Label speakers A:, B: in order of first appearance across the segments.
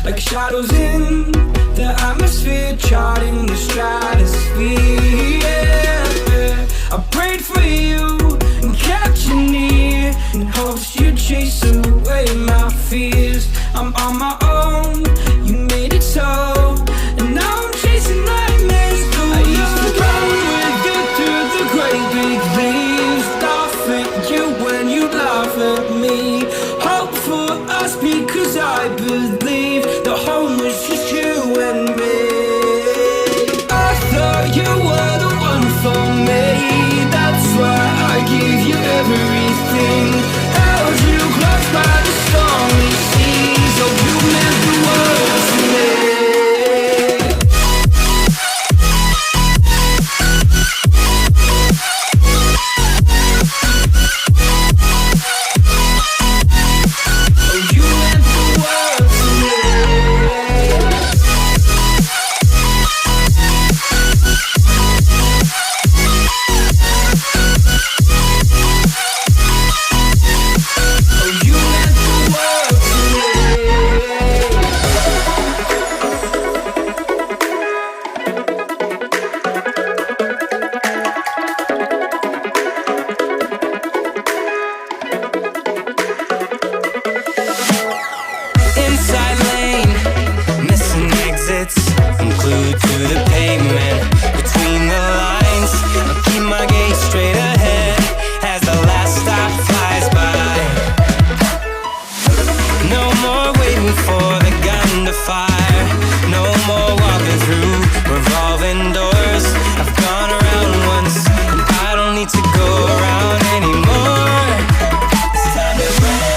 A: like shadows in the atmosphere, charting the stratosphere. Yeah. I prayed for you and kept you near in hopes you'd chase away my fears. I'm on my own, you made it so, and now I'm chasing nightmares. I used to run with you through the great big leaves, laugh at you when you laugh at me. Hope for us because I believe the home was just you and me. I thought you were the one for me, that's why I gave you everything. Held you close by the stormy seas, oh you meant the world to me.
B: I'm glued to the pavement between the lines. I'll keep my gaze straight ahead as the last stop flies by. No more waiting for the gun to fire, no more walking through revolving doors. I've gone around once and I don't need to go around anymore. It's time to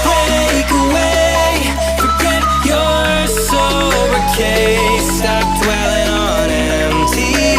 B: break away, forget your sobriquet. Stop dwelling on empty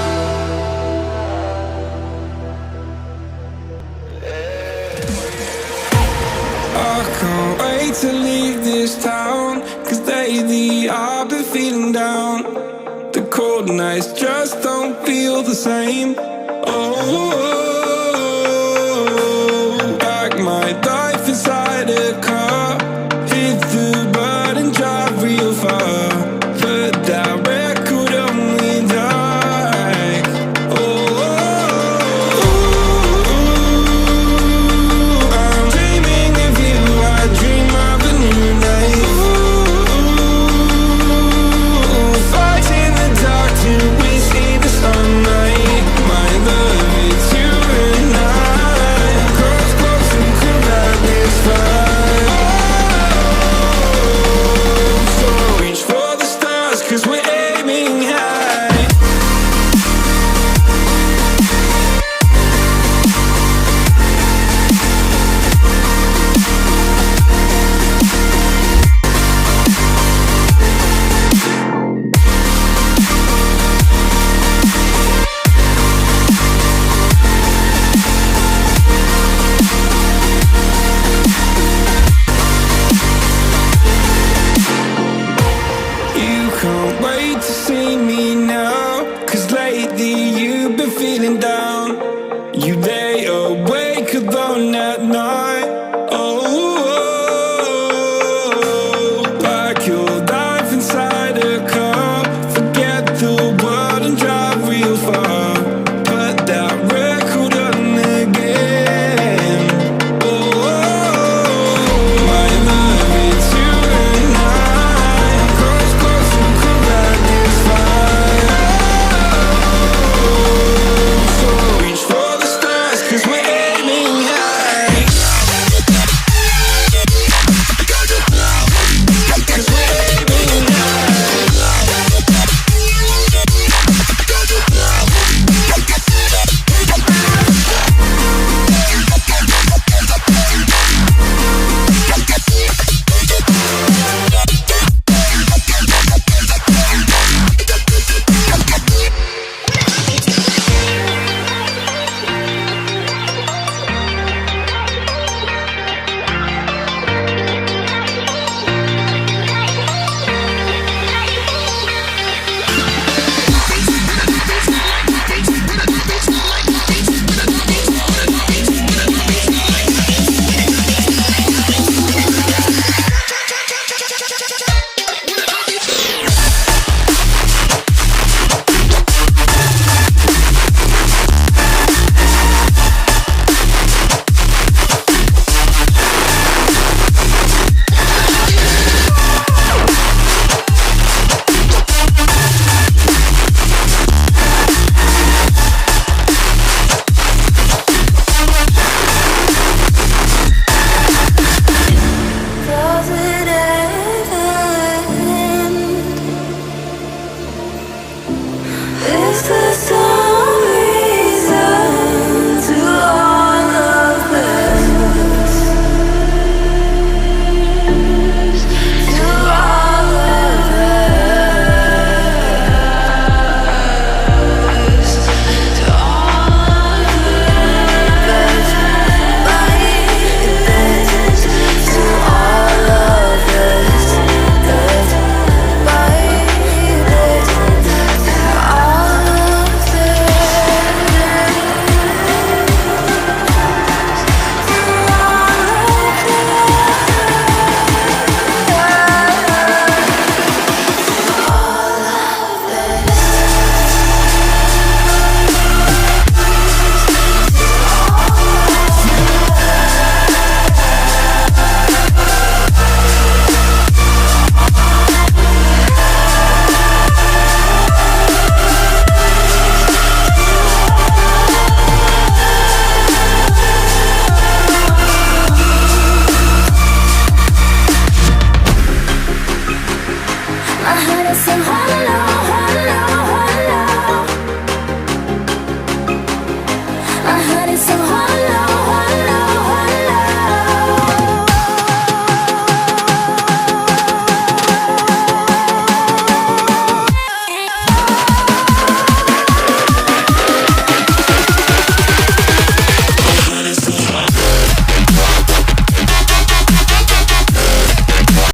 A: falling down. The cold nights just don't feel the same. Oh, pack my life inside a car, hit the button, drive real far. Put that record on me like, oh, I'm dreaming of you. I dream of a new life. Fight in the dark till we see the sunlight. My love, it's you and I. Cross close and could not this fire. So reach for the stars, 'cause we're aiming high. You can't wait to see me now, 'cause lately you've been feeling down.